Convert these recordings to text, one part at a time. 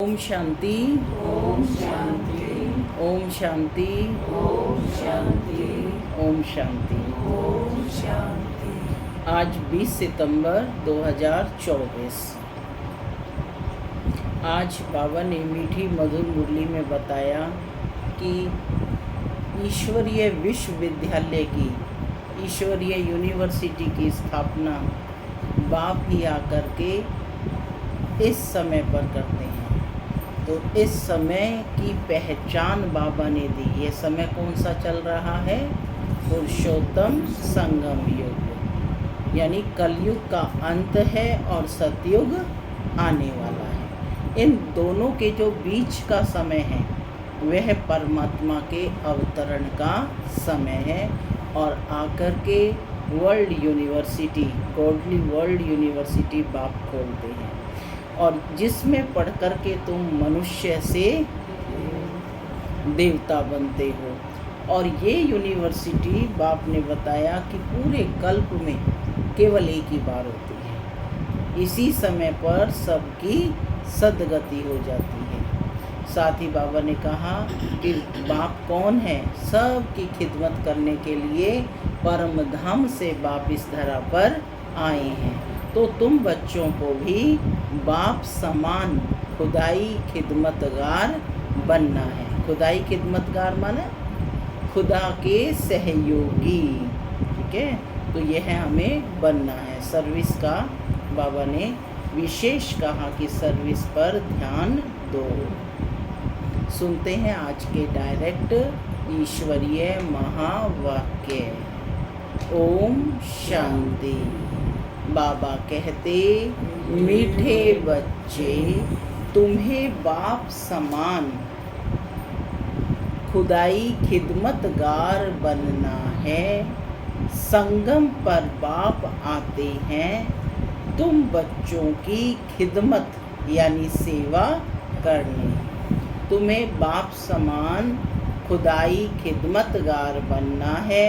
ओम शांति। ओम शांति। ओम शांति। ओम शांति। ओम शांति। ओम शांति। आज 20 सितंबर 2024। आज बाबा ने मीठी मधुर मुरली में बताया कि ईश्वरीय विश्वविद्यालय की, ईश्वरीय यूनिवर्सिटी की स्थापना बाप ही आकर के इस समय पर करते हैं। तो इस समय की पहचान बाबा ने दी। ये समय कौन सा चल रहा है? पुरुषोत्तम संगम युग, यानी कलयुग का अंत है और सतयुग आने वाला है। इन दोनों के जो बीच का समय है वह परमात्मा के अवतरण का समय है और आकर के world university, godly world university बाप खोलते हैं और जिसमें पढ़ कर के तुम मनुष्य से देवता बनते हो। और ये यूनिवर्सिटी बाप ने बताया कि पूरे कल्प में केवल एक ही बार होती है। इसी समय पर सबकी सदगति हो जाती है। साथ ही बाबा ने कहा कि बाप कौन है? सबकी खिदमत करने के लिए परम धाम से बाप इस धरा पर आए हैं। तो तुम बच्चों को भी बाप समान खुदाई खिदमतगार बनना है। खुदाई खिदमतगार माने खुदा के सहयोगी, ठीक है? तो यह हमें बनना है। सर्विस का बाबा ने विशेष कहा कि सर्विस पर ध्यान दो। सुनते हैं आज के डायरेक्ट ईश्वरीय महावाक्य। ओम शांति। बाबा कहते, मीठे बच्चे, तुम्हें बाप समान खुदाई खिदमतगार बनना है। संगम पर बाप आते हैं तुम बच्चों की खिदमत यानी सेवा करने। तुम्हें बाप समान खुदाई खिदमतगार बनना है।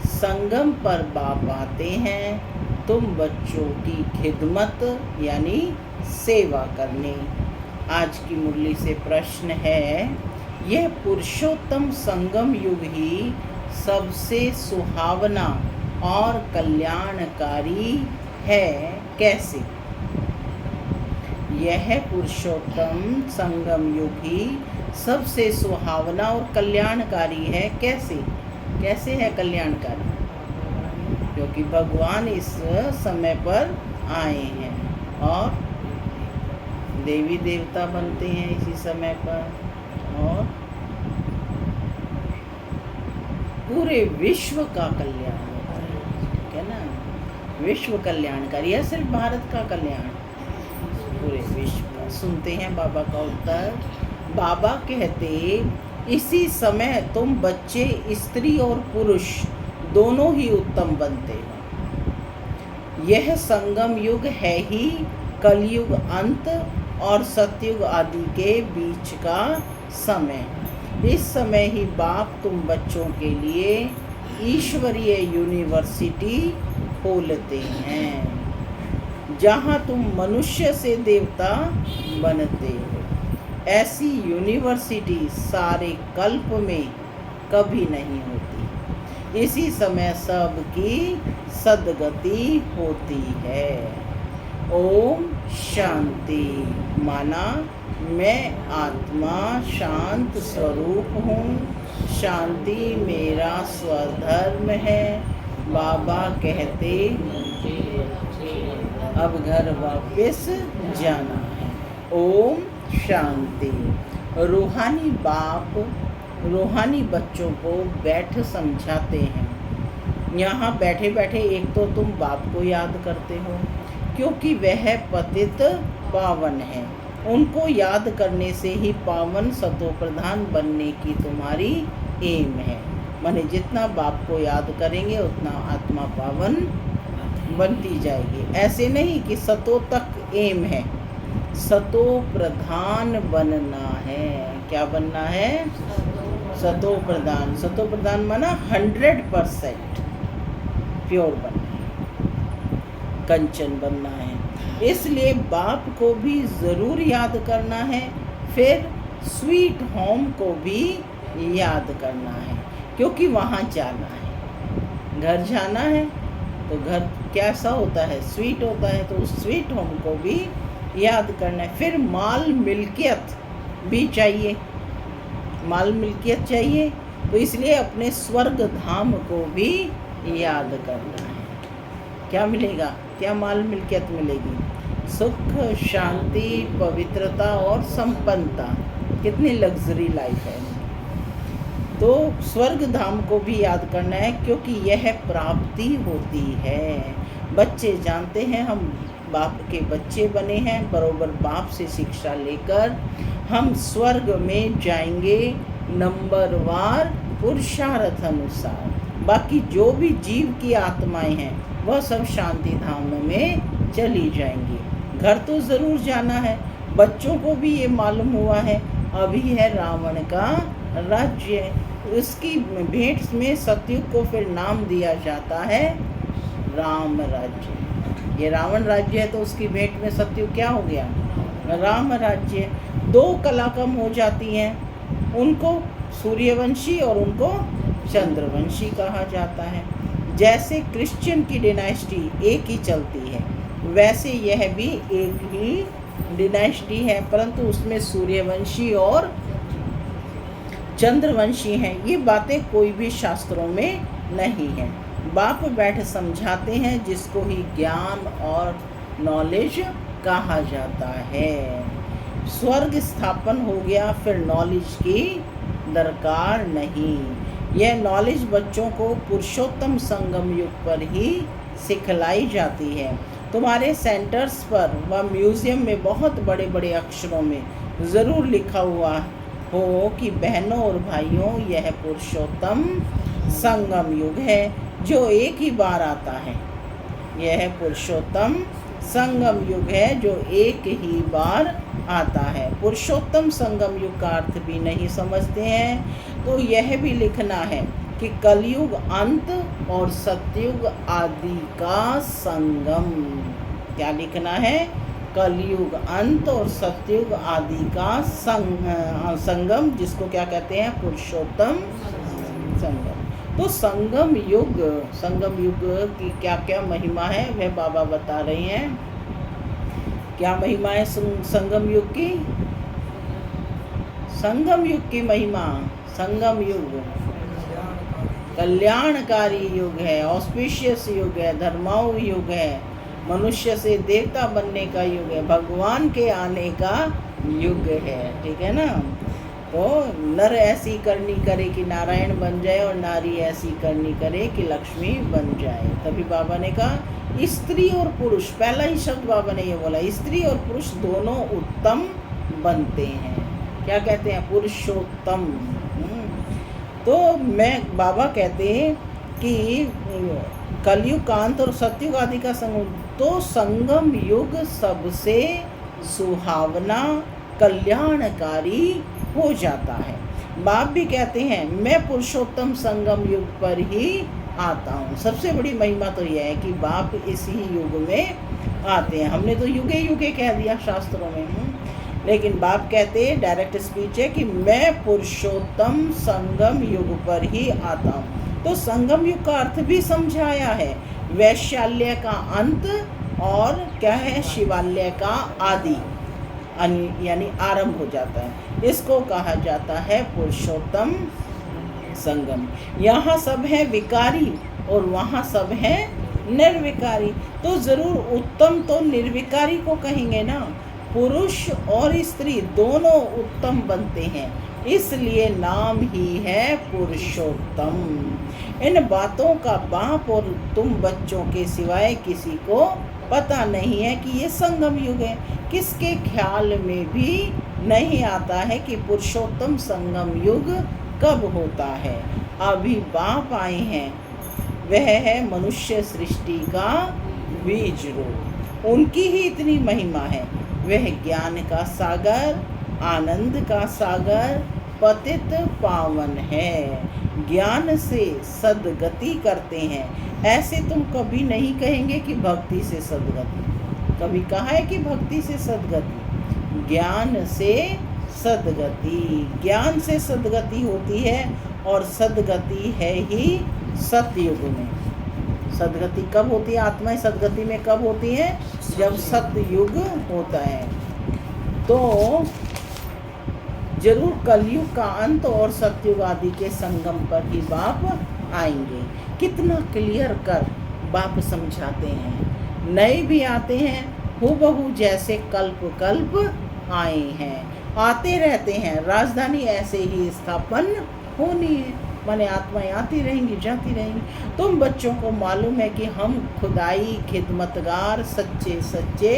संगम पर बाप आते हैं तुम बच्चों की खिदमत यानी सेवा करने। आज की मुरली से प्रश्न है, यह पुरुषोत्तम संगम युग ही सबसे सुहावना और कल्याणकारी है, कैसे? यह पुरुषोत्तम संगम युग ही सबसे सुहावना और कल्याणकारी है, कैसे? कैसे है कल्याणकारी? क्योंकि भगवान इस समय पर आए हैं और देवी देवता बनते हैं इसी समय पर और पूरे विश्व का कल्याण होता है, ठीक है ना? विश्व कल्याणकारी है, सिर्फ भारत का कल्याण, पूरे विश्व का। सुनते हैं बाबा का उत्तर। बाबा कहते, इसी समय तुम बच्चे स्त्री और पुरुष दोनों ही उत्तम बनते हो। यह संगम युग है ही कलयुग अंत और सतयुग आदि के बीच का समय। इस समय ही बाप तुम बच्चों के लिए ईश्वरीय यूनिवर्सिटी खोलते हैं जहाँ तुम मनुष्य से देवता बनते हो। ऐसी यूनिवर्सिटी सारे कल्प में कभी नहीं होती। इसी समय सबकी सदगति होती है। ओम शांति। माना, मैं आत्मा शांत स्वरूप हूँ। शांति मेरा स्वधर्म है। बाबा कहते, अब घर वापस जाना है। ओम शांति। रूहानी बाप रूहानी बच्चों को बैठ समझाते हैं। यहाँ बैठे बैठे एक तो तुम बाप को याद करते हो क्योंकि वह पतित पावन है। उनको याद करने से ही पावन सतो प्रधान बनने की तुम्हारी एम है। माने जितना बाप को याद करेंगे उतना आत्मा पावन बनती जाएगी। ऐसे नहीं कि सतो तक एम है, सतो प्रधान बनना है। क्या बनना है? सतो प्रधान। सतो प्रधान माना 100% प्योर बनना है, कंचन बनना है। इसलिए बाप को भी ज़रूर याद करना है, फिर स्वीट होम को भी याद करना है, क्योंकि वहाँ जाना है। घर जाना है तो घर कैसा होता है, स्वीट होता है, तो उस स्वीट होम को भी याद करना है। फिर माल मिल्कियत भी चाहिए, माल मिल्कियत चाहिए, तो इसलिए अपने स्वर्ग धाम को भी याद करना है। क्या मिलेगा, क्या माल मिल्कियत मिलेगी? सुख, शांति, पवित्रता और संपन्नता। कितनी लग्जरी लाइफ है। तो स्वर्ग धाम को भी याद करना है, क्योंकि यह प्राप्ति होती है। बच्चे जानते हैं हम बाप के बच्चे बने हैं, बरोबर बाप से शिक्षा लेकर हम स्वर्ग में जाएंगे नंबरवार पुरुषार्थ अनुसार। बाकी जो भी जीव की आत्माएं हैं वह सब शांति धाम में चली जाएंगी। घर तो ज़रूर जाना है। बच्चों को भी ये मालूम हुआ है अभी है रावण का राज्य। उसकी भेंट में सतयुग को फिर नाम दिया जाता है राम राज्य। ये रावण राज्य है तो उसकी भेंट में सतयुग क्या हो गया, राम राज्य। 2 कला कम हो जाती हैं, उनको सूर्यवंशी और उनको चंद्रवंशी कहा जाता है। जैसे क्रिश्चियन की डिनाइस्टी एक ही चलती है, वैसे यह भी एक ही डिनाइस्टी है, परंतु उसमें सूर्यवंशी और चंद्रवंशी हैं। ये बातें कोई भी शास्त्रों में नहीं है। बाप बैठ समझाते हैं, जिसको ही ज्ञान और नॉलेज कहा जाता है। स्वर्ग स्थापन हो गया, फिर नॉलेज की दरकार नहीं। यह नॉलेज बच्चों को पुरुषोत्तम संगम युग पर ही सिखलाई जाती है। तुम्हारे सेंटर्स पर व म्यूज़ियम में बहुत बड़े बड़े अक्षरों में ज़रूर लिखा हुआ हो कि बहनों और भाइयों, यह पुरुषोत्तम संगम युग है जो एक ही बार आता है। यह पुरुषोत्तम संगम युग है जो एक ही बार आता है। पुरुषोत्तम संगम युग का अर्थ भी नहीं समझते हैं, तो यह भी लिखना है कि कलयुग अंत और सतयुग आदि का संगम। क्या लिखना है? कलयुग अंत और सतयुग आदि का संगम, जिसको क्या कहते हैं? पुरुषोत्तम संगम। तो संगम युग की क्या क्या महिमा है वह बाबा बता रहे हैं। क्या महिमा है संगम युग की? संगम युग की महिमा, संगम युग कल्याणकारी युग है, ऑस्पिशियस युग है, धर्माऊ युग है, मनुष्य से देवता बनने का युग है, भगवान के आने का युग है। ठीक है ना? तो नर ऐसी करनी करे कि नारायण बन जाए और नारी ऐसी करनी करे कि लक्ष्मी बन जाए। तभी बाबा ने कहा स्त्री और पुरुष, पहला ही शब्द बाबा ने ये बोला, स्त्री और पुरुष दोनों उत्तम बनते हैं। क्या कहते हैं? पुरुषोत्तम। तो बाबा कहते हैं कि कलयुग का अंत और सतयुग आदि का संगम, तो संगम युग सबसे सुहावना कल्याणकारी हो जाता है। बाप भी कहते हैं मैं पुरुषोत्तम संगम युग पर ही आता हूँ। सबसे बड़ी महिमा तो यह है कि बाप इसी युग में आते हैं। हमने तो युगे युगे कह दिया शास्त्रों में, लेकिन बाप कहते हैं, डायरेक्ट स्पीच है कि मैं पुरुषोत्तम संगम युग पर ही आता हूँ। तो संगम युग का अर्थ भी समझाया है। वैशाल्य का अंत और क्या है? शिवाल्य का आदि, यानी आरंभ हो जाता है। इसको कहा जाता है पुरुषोत्तम संगम। यहाँ सब है विकारी और वहाँ सब है निर्विकारी। तो ज़रूर उत्तम तो निर्विकारी को कहेंगे ना। पुरुष और स्त्री दोनों उत्तम बनते हैं, इसलिए नाम ही है पुरुषोत्तम। इन बातों का बाप और तुम बच्चों के सिवाय किसी को पता नहीं है कि ये संगम युग है। किसके ख्याल में भी नहीं आता है कि पुरुषोत्तम संगम युग कब होता है। अभी बाप आए हैं, वह है मनुष्य सृष्टि का बीज रूप। उनकी ही इतनी महिमा है। वह ज्ञान का सागर, आनंद का सागर, पतित पावन है। ज्ञान से सद्गति करते हैं। ऐसे तुम कभी नहीं कहेंगे कि भक्ति से सद्गति। कभी कहा है कि भक्ति से सदगति, ज्ञान से सदगति, ज्ञान से सदगति होती है और सदगति है ही सतयुग में। सदगति कब होती है? आत्माएं सदगति में कब होती है? जब सतयुग होता है। तो जरूर कलयुग का अंत और सतयुग आदि के संगम पर ही बाप आएंगे। कितना क्लियर कर बाप समझाते हैं। नए भी आते हैं हूबहू जैसे कल्प कल्प आए हैं, आते रहते हैं। राजधानी ऐसे ही स्थापन होनी है, माने आत्माएं आती रहेंगी जाती रहेंगी। तुम बच्चों को मालूम है कि हम खुदाई खिदमतगार सच्चे सच्चे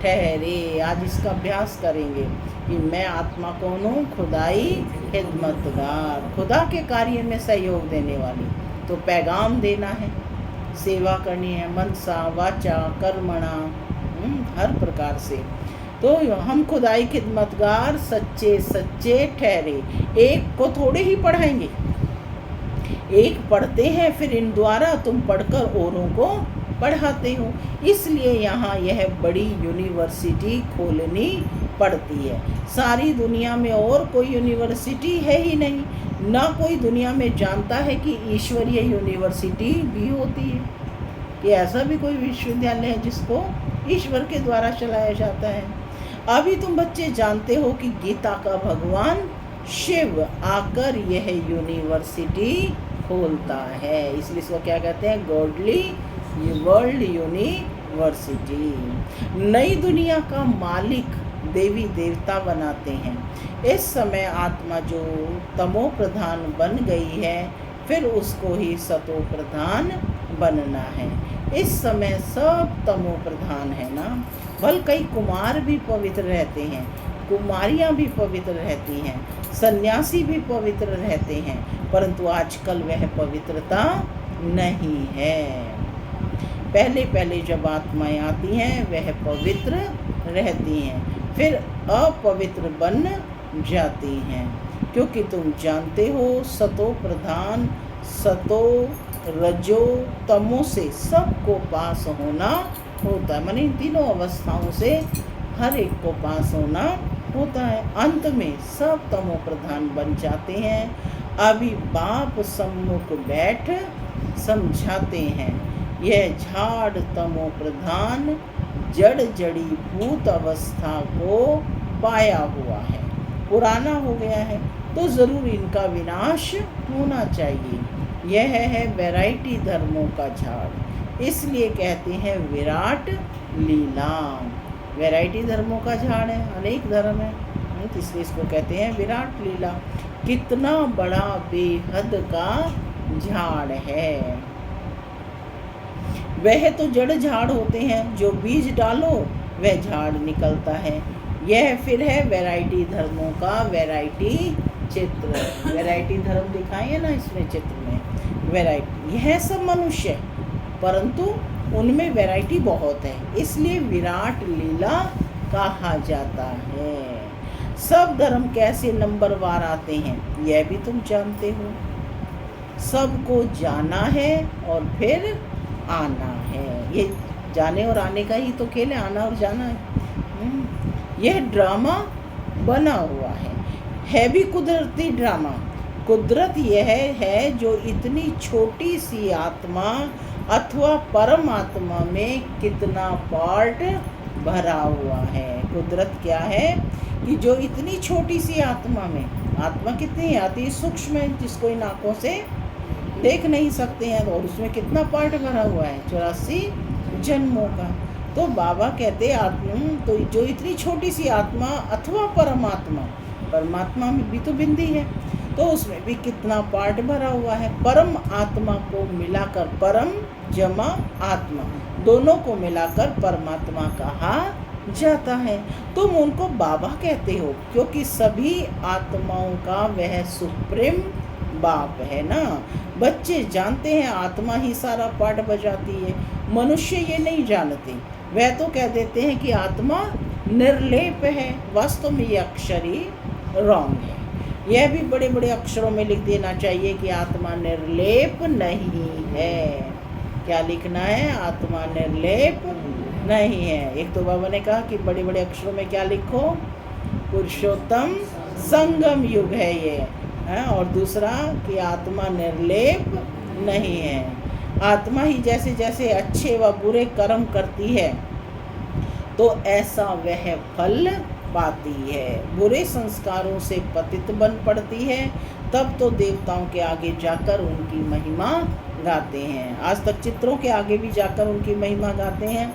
ठहरे। आज इसका अभ्यास करेंगे कि मैं आत्मा कौन हूँ? खुदाई खिदमतगार, खुदा के कार्य में सहयोग देने वाली। तो पैगाम देना है, सेवा करनी है, मनसा वाचा कर्मणा, हर प्रकार से। तो हम खुदाई खिदमतगार सच्चे सच्चे ठहरे। एक को थोड़े ही पढ़ाएंगे, एक पढ़ते हैं, फिर इन द्वारा तुम पढ़कर औरों को पढ़ाते हो। इसलिए यहाँ यह बड़ी यूनिवर्सिटी खोलनी पड़ती है। सारी दुनिया में और कोई यूनिवर्सिटी है ही नहीं, ना कोई दुनिया में जानता है कि ईश्वरीय यूनिवर्सिटी भी होती है, कि ऐसा भी कोई विश्वविद्यालय है जिसको ईश्वर के द्वारा चलाया जाता है। अभी तुम बच्चे जानते हो कि गीता का भगवान शिव आकर यह यूनिवर्सिटी खोलता है, इसलिए इसको क्या कहते हैं? Godly world university. नई दुनिया का मालिक देवी देवता बनाते हैं। इस समय आत्मा जो तमो प्रधान बन गई है, फिर उसको ही सतो प्रधान बनना है। इस समय सब तमो प्रधान है ना। भल कई कुमार भी पवित्र रहते हैं, कुमारियाँ भी पवित्र रहती हैं, सन्यासी भी पवित्र रहते हैं, परंतु आजकल वह पवित्रता नहीं है। पहले पहले जब आत्माएं आती हैं वह पवित्र रहती हैं, फिर अपवित्र बन जाती हैं, क्योंकि तुम जानते हो सतो प्रधान सतो रजो तमो से सबको पास होना होता है। माने इन तीनों अवस्थाओं से हर एक को पास होना होता है। अंत में सब तमो प्रधान बन जाते हैं। अभी बाप सम्मुख बैठ समझाते हैं। यह झाड़ तमो प्रधान जड़ जड़ी भूत अवस्था को पाया हुआ है, पुराना हो गया है, तो ज़रूर इनका विनाश होना चाहिए। यह है वैरायटी धर्मों का झाड़, इसलिए कहते हैं विराट लीला। वैरायटी धर्मों का झाड़ है, अनेक धर्म है, इसलिए इसको कहते हैं विराट लीला। कितना बड़ा बेहद का झाड़ है। वह तो जड़ झाड़ होते हैं, जो बीज डालो वह झाड़ निकलता है। यह फिर है वैरायटी धर्मों का वैरायटी चित्र। वैरायटी धर्म दिखाइए ना इसमें चित्र में, वैरायटी। यह सब मनुष्य, परंतु उनमें वैरायटी बहुत है, इसलिए विराट लीला कहा जाता है। सब धर्म कैसे नंबरवार आते हैं यह भी तुम जानते हो। सबको जाना है और फिर आना है। ये जाने और आने का ही तो खेल है, आना और जाना है। यह ड्रामा बना हुआ है भी कुदरती ड्रामा। कुदरत यह है जो इतनी छोटी सी आत्मा अथवा परमात्मा में कितना पार्ट भरा हुआ है। कुदरत क्या है कि जो इतनी छोटी सी आत्मा में, आत्मा कितनी आती है? सूक्ष्म है, जिसको इन आँखों से देख नहीं सकते हैं, और उसमें कितना पार्ट भरा हुआ है? 84 जन्मों का। तो बाबा कहते आत्मा, तो जो इतनी छोटी सी आत्मा अथवा परमात्मा, परमात्मा में भी तो बिंदी है, तो उसमें भी कितना पार्ट भरा हुआ है। परम आत्मा को मिलाकर, परम जमा आत्मा, दोनों को मिलाकर परमात्मा कहा जाता है। तुम उनको बाबा कहते हो क्योंकि सभी आत्माओं का वह सुप्रीम बाप है ना। बच्चे जानते हैं आत्मा ही सारा पार्ट बजाती है, मनुष्य ये नहीं जानते। वह तो कह देते हैं कि आत्मा निर्लेप है, वास्तव में ये अक्षर ही रॉन्ग है। यह भी बड़े बड़े अक्षरों में लिख देना चाहिए कि आत्मा निर्लेप नहीं है। क्या लिखना है? आत्मा निर्लेप नहीं है। एक तो बाबा ने कहा कि बड़े बड़े अक्षरों में क्या लिखो, पुरुषोत्तम संगम युग है ये, है? और दूसरा कि आत्मा निर्लेप नहीं है। आत्मा ही जैसे जैसे अच्छे व बुरे कर्म करती है तो ऐसा वह फल पाती है। बुरे संस्कारों से पतित बन पड़ती है, तब तो देवताओं के आगे जाकर उनकी महिमा गाते हैं। आज तक चित्रों के आगे भी जाकर उनकी महिमा गाते हैं।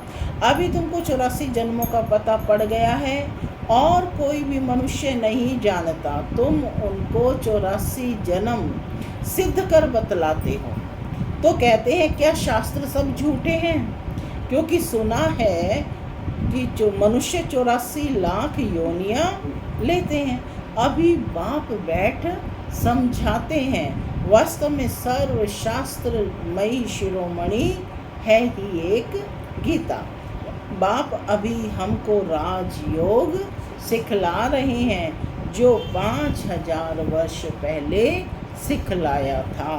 अभी तुमको 84 जन्मों का पता पड़ गया है और कोई भी मनुष्य नहीं जानता। तुम उनको 84 जन्म सिद्ध कर बतलाते हो। तो कहते हैं क्या शास्त्र सब झूठे हैं? क्योंकि सुना है कि जो मनुष्य 84 लाख योनियां लेते हैं। अभी बाप बैठ समझाते हैं। वास्तव में सर्वशास्त्रमयी शिरोमणि है ही एक गीता। बाप अभी हमको राजयोग सिखला रहे हैं जो 5000 वर्ष पहले सिखलाया था।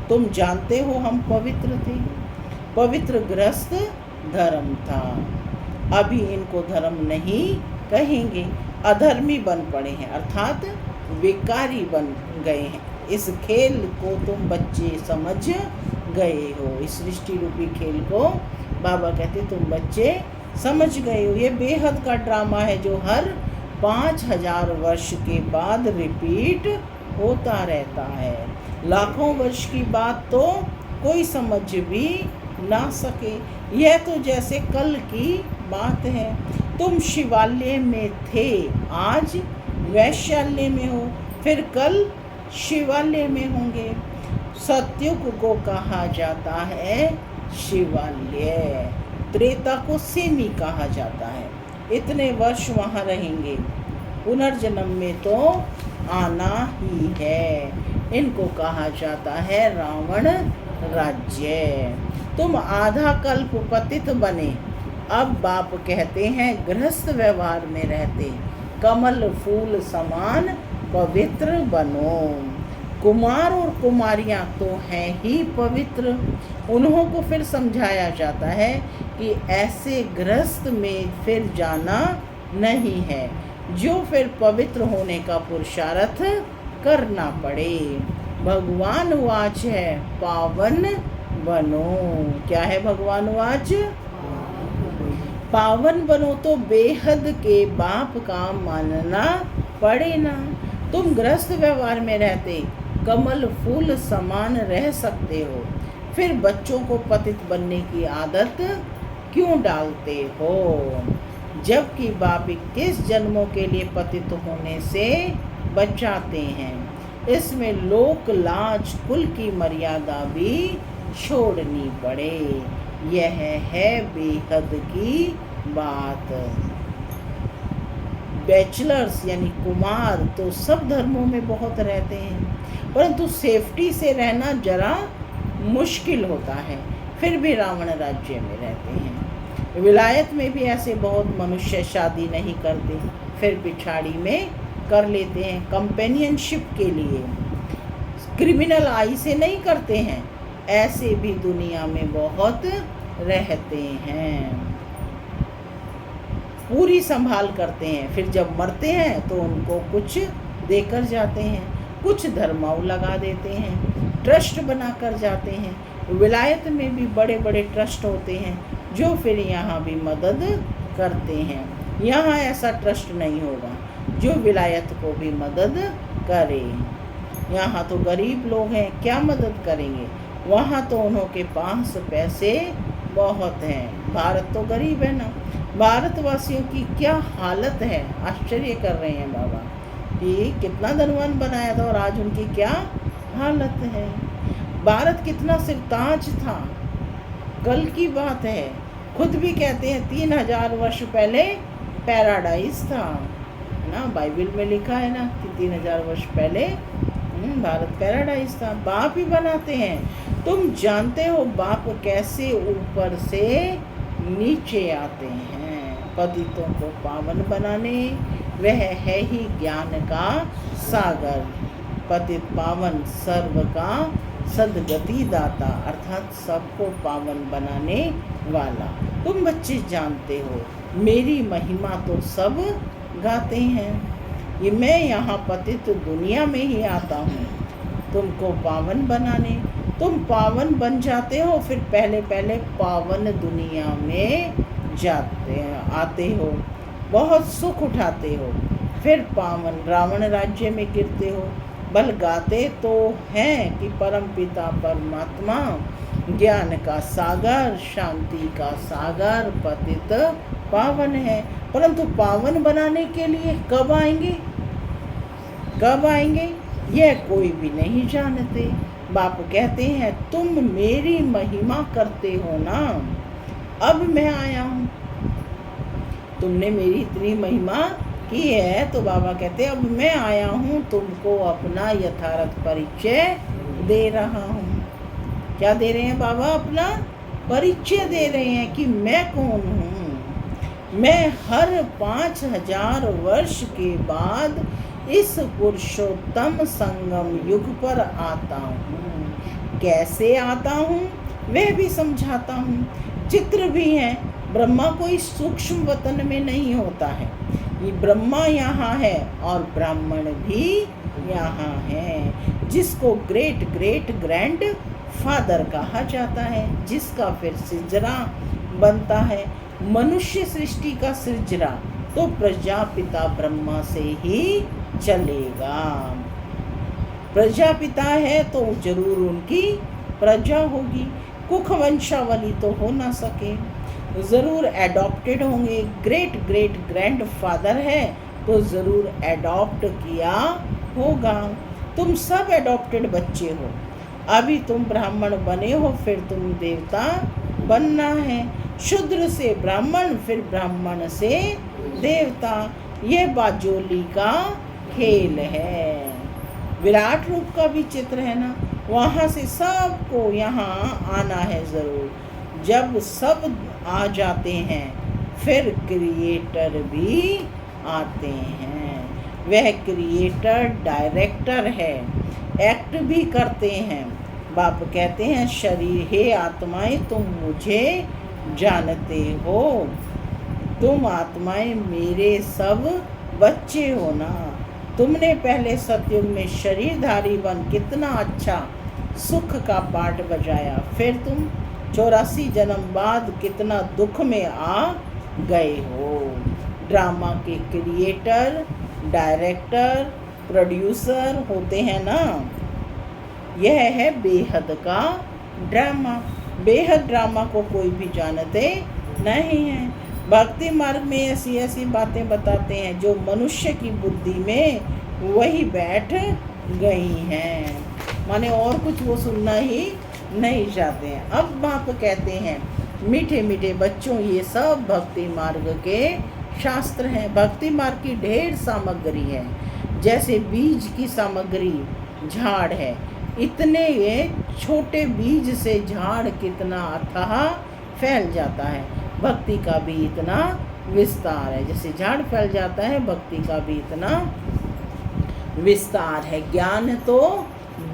तुम जानते हो हम पवित्र थे, पवित्र गृहस्थ धर्म था। अभी इनको धर्म नहीं कहेंगे, अधर्मी बन पड़े हैं, अर्थात विकारी बन गए हैं। इस खेल को तुम बच्चे समझ गए हो। इस सृष्टि रूपी खेल को बाबा कहते तुम बच्चे समझ गए हो। ये बेहद का ड्रामा है जो हर 5000 वर्ष के बाद रिपीट होता रहता है। लाखों वर्ष की बात तो कोई समझ भी ना सके। यह तो जैसे कल की बात है। तुम शिवालय में थे, आज वैशाल्य में हो, फिर कल शिवालय में होंगे। सत्युग को कहा जाता है शिवालय, त्रेता को सेमी कहा जाता है। इतने वर्ष वहाँ रहेंगे, पुनर्जन्म में तो आना ही है। इनको कहा जाता है रावण राज्य। तुम आधा कल्प पतित बने, अब बाप कहते हैं गृहस्थ व्यवहार में रहते कमल फूल समान पवित्र बनो। कुमार और कुमारियाँ तो हैं ही पवित्र। उन्हों को फिर समझाया जाता है कि ऐसे गृहस्थ में फिर जाना नहीं है, जो फिर पवित्र होने का पुरुषार्थ करना पड़े। भगवान वाच है पावन बनो। क्या है भगवान वाच? पावन बनो तो बेहद के बाप का मानना पड़े ना। तुम गृहस्थ व्यवहार में रहते कमल फूल समान रह सकते हो, फिर बच्चों को पतित बनने की आदत क्यों डालते हो? जबकि बाप 21 जन्मों के लिए पतित होने से बचाते हैं। इसमें लोक लाज कुल की मर्यादा भी छोड़नी पड़े। यह है बेहद की बात। बैचलर्स यानी कुमार तो सब धर्मों में बहुत रहते हैं, परंतु सेफ्टी से रहना जरा मुश्किल होता है, फिर भी रावण राज्य में रहते हैं। विलायत में भी ऐसे बहुत मनुष्य शादी नहीं करते, फिर पिछाड़ी में कर लेते हैं कंपेनियनशिप के लिए। क्रिमिनल आई से नहीं करते हैं, ऐसे भी दुनिया में बहुत रहते हैं। पूरी संभाल करते हैं, फिर जब मरते हैं तो उनको कुछ देकर जाते हैं, कुछ धर्माऊ लगा देते हैं, ट्रस्ट बनाकर जाते हैं। विलायत में भी बड़े बड़े ट्रस्ट होते हैं जो फिर यहाँ भी मदद करते हैं। यहाँ ऐसा ट्रस्ट नहीं होगा जो विलायत को भी मदद करे। यहाँ तो गरीब लोग हैं, क्या मदद करेंगे? वहाँ तो उन्हों के पास पैसे बहुत हैं। भारत तो गरीब है ना। भारतवासियों की क्या हालत है, आश्चर्य कर रहे हैं बाबा कि कितना धनवान बनाया था और आज उनकी क्या हालत है। भारत कितना सिरताज था, कल की बात है। खुद भी कहते हैं 3000 वर्ष पहले पैराडाइज था ना, बाइबल में लिखा है ना कि 3000 वर्ष पहले भारत पैराडाइज था। बाप ही बनाते हैं। तुम जानते हो बाप कैसे ऊपर से नीचे आते हैं पतितों को पावन बनाने। वह है ही ज्ञान का सागर, पतित पावन सर्व का सदगति दाता, अर्थात सबको पावन बनाने वाला। तुम बच्चे जानते हो मेरी महिमा तो सब गाते हैं। ये मैं यहाँ पतित दुनिया में ही आता हूँ तुमको पावन बनाने। तुम पावन बन जाते हो, फिर पहले पहले पावन दुनिया में आते हो, बहुत सुख उठाते हो, फिर पावन रावण राज्य में गिरते हो। बल गाते तो हैं कि परम पिता परमात्मा ज्ञान का सागर, शांति का सागर, पतित पावन है। परंतु पावन बनाने के लिए कब आएंगे, कब आएंगे यह कोई भी नहीं जानते। बाप कहते हैं तुम मेरी महिमा करते हो ना, अब मैं आया हूँ। तुमने मेरी इतनी महिमा की है तो बाबा कहते हैं अब मैं आया हूँ तुमको अपना यथार्थ परिचय दे रहा हूँ। क्या दे रहे हैं बाबा? अपना परिचय दे रहे हैं कि मैं कौन हूँ। मैं हर 5000 वर्ष के बाद इस पुरुषोत्तम संगम युग पर आता हूँ। कैसे आता हूँ वह भी समझाता हूँ। चित्र भी है। ब्रह्मा कोई सूक्ष्म वतन में नहीं होता है, ये ब्रह्मा यहाँ है और ब्राह्मण भी यहाँ है, जिसको ग्रेट ग्रेट ग्रैंड फादर कहा जाता है, जिसका फिर सिजरा बनता है। मनुष्य सृष्टि का सिजरा तो प्रजापिता ब्रह्मा से ही चलेगा। प्रजापिता है तो जरूर उनकी प्रजा होगी। कुख वंशावली तो हो ना सके, ज़रूर एडॉप्टेड होंगे। ग्रेट ग्रेट ग्रैंड फादर है तो ज़रूर एडॉप्ट किया होगा। तुम सब एडॉप्टेड बच्चे हो। अभी तुम ब्राह्मण बने हो, फिर तुम देवता बनना है। शूद्र से ब्राह्मण, फिर ब्राह्मण से देवता। ये बाजोली का खेल है। विराट रूप का भी चित्र है ना, वहाँ से सबको यहाँ आना है ज़रूर। जब सब आ जाते हैं फिर क्रिएटर भी आते हैं। वह क्रिएटर डायरेक्टर है, एक्ट भी करते हैं। बाप कहते हैं शरीर हे आत्माएं तुम मुझे जानते हो, तुम आत्माएं मेरे सब बच्चे हो ना। तुमने पहले सतयुग में शरीरधारी बन कितना अच्छा सुख का पाठ बजाया, फिर तुम 84 जन्म बाद कितना दुख में आ गए हो। ड्रामा के क्रिएटर, डायरेक्टर, प्रोड्यूसर होते हैं ना, यह है बेहद का ड्रामा। बेहद ड्रामा को कोई भी जानते नहीं है। भक्ति मार्ग में ऐसी ऐसी बातें बताते हैं जो मनुष्य की बुद्धि में वही बैठ गई हैं, माने और कुछ वो सुनना ही नहीं चाहते हैं। अब बाप कहते हैं मीठे मीठे बच्चों, ये सब भक्ति मार्ग के शास्त्र हैं। भक्ति मार्ग की ढेर सामग्री है। जैसे बीज की सामग्री झाड़ है, इतने छोटे बीज से झाड़ कितना अथाह फैल जाता है। भक्ति का भी इतना विस्तार है। जैसे झाड़ फैल जाता है, भक्ति का भी इतना विस्तार है। ज्ञान तो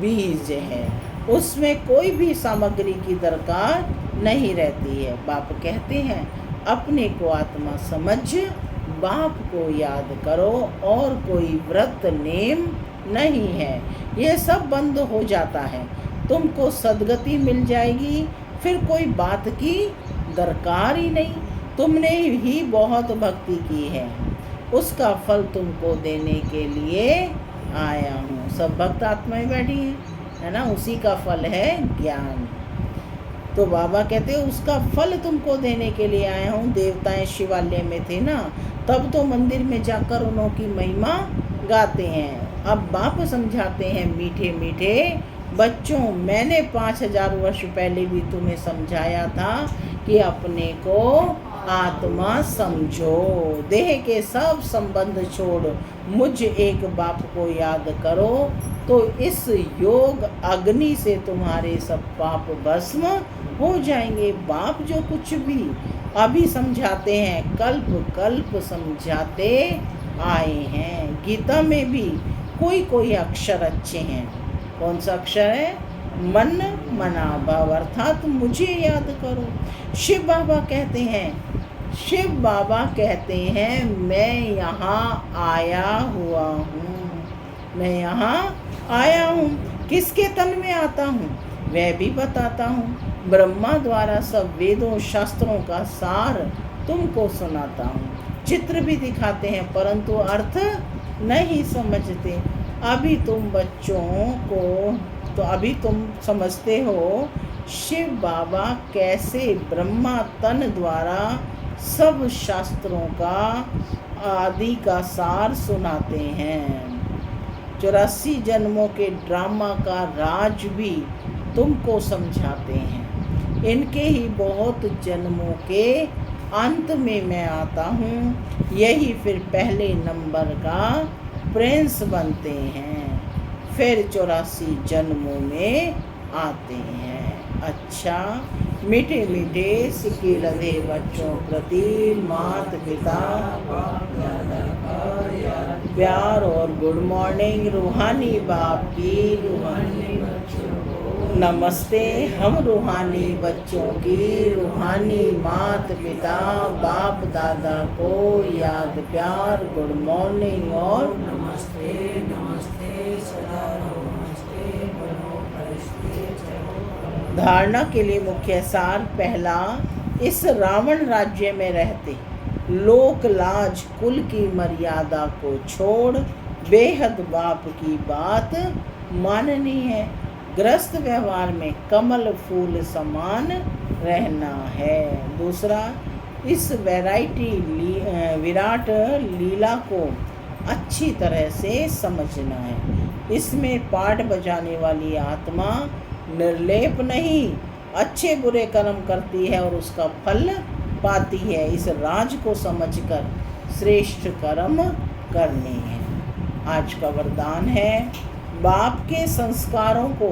बीज है, उसमें कोई भी सामग्री की दरकार नहीं रहती है। बाप कहते हैं अपने को आत्मा समझ बाप को याद करो, और कोई व्रत नेम नहीं है। ये सब बंद हो जाता है, तुमको सदगति मिल जाएगी, फिर कोई बात की दरकार ही नहीं। तुमने ही बहुत भक्ति की है, उसका फल तुमको देने के लिए आया हूँ। सब भक्त आत्माएं बैठी हैं, है ना, उसी का फल है ज्ञान। तो बाबा कहते हैं उसका फल तुमको देने के लिए आया हूँ। देवताएं शिवालय में थे ना, तब तो मंदिर में जाकर उनकी महिमा गाते हैं। अब बाप समझाते हैं मीठे मीठे बच्चों, मैंने 5000 वर्ष पहले भी तुम्हें समझाया था कि अपने को आत्मा समझो, देह के सब संबंध छोड़ मुझ एक बाप को याद करो, तो इस योग अग्नि से तुम्हारे सब पाप भस्म हो जाएंगे। बाप जो कुछ भी अभी समझाते हैं, कल्प कल्प समझाते आए हैं। गीता में भी कोई कोई अक्षर अच्छे हैं। कौन सा अक्षर है? मन मना भव अर्थात मुझे याद करो। शिव बाबा कहते हैं मैं यहाँ आया हुआ हूँ, मैं यहाँ आया हूँ। किसके तन में आता हूँ वह भी बताता हूँ। ब्रह्मा द्वारा सब वेदों शास्त्रों का सार तुमको सुनाता हूँ। चित्र भी दिखाते हैं परंतु अर्थ नहीं समझते। अभी तुम समझते हो शिव बाबा कैसे ब्रह्मा तन द्वारा सब शास्त्रों का आदि का सार सुनाते हैं। 84 जन्मों के ड्रामा का राज भी तुमको समझाते हैं। इनके ही बहुत जन्मों के अंत में मैं आता हूँ, यही फिर पहले नंबर का प्रिंस बनते हैं, फिर 84 जन्मों में आते हैं। अच्छा, मीठे मीठे सिक्के लदे बच्चों प्रति माता पिता प्यार और गुड मॉर्निंग रूहानी बाप की रूहानी नमस्ते। हम रूहानी बच्चों की रूहानी माता पिता बाप दादा को याद प्यार गुड मॉर्निंग और नमस्ते नमस्ते सदा नमस्ते बनो फरिश्ते चलो। धारणा के लिए मुख्य सार। पहला, इस रावण राज्य में रहते लोक लाज कुल की मर्यादा को छोड़ बेहद बाप की बात माननी है। ग्रस्त व्यवहार में कमल फूल समान रहना है। दूसरा, इस विराट लीला को अच्छी तरह से समझना है। इसमें पाठ बजाने वाली आत्मा निर्लेप नहीं, अच्छे बुरे कर्म करती है और उसका फल पाती है। इस राज को समझकर श्रेष्ठ कर्म करने हैं। आज का वरदान है, बाप के संस्कारों को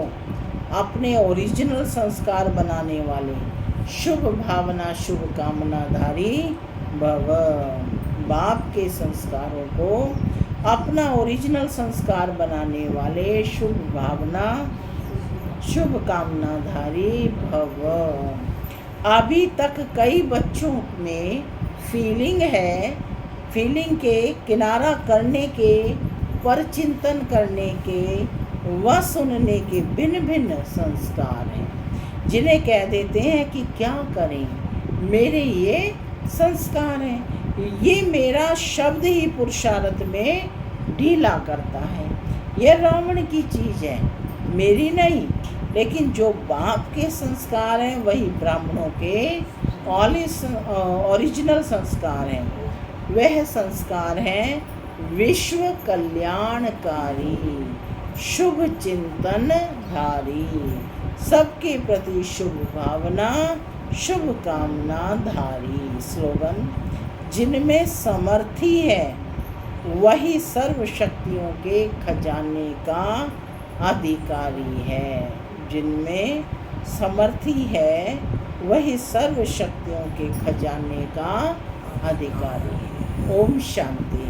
अपने ओरिजिनल संस्कार बनाने वाले शुभ भावना शुभ कामनाधारी भव। बाप के संस्कारों को अपना ओरिजिनल संस्कार बनाने वाले शुभ भावना शुभ कामनाधारी भव। अभी तक कई बच्चों में फीलिंग के किनारा करने के, पर चिंतन करने के व सुनने के भिन्न भिन्न संस्कार हैं, जिन्हें कह देते हैं कि क्या करें, मेरे ये संस्कार हैं। ये मेरा शब्द ही पुरुषार्थ में ढीला करता है। यह रावण की चीज़ है, मेरी नहीं। लेकिन जो बाप के संस्कार हैं वही ब्राह्मणों के ओरिजिनल संस्कार हैं। वह संस्कार हैं विश्व कल्याणकारी, शुभ चिंतन धारी, सबके प्रति शुभ भावना शुभ कामना धारी। स्लोगन, जिनमें समर्थी है वही सर्व शक्तियों के खजाने का अधिकारी है। जिनमें समर्थी है वही सर्व शक्तियों के खजाने का अधिकारी है। ओम शांति।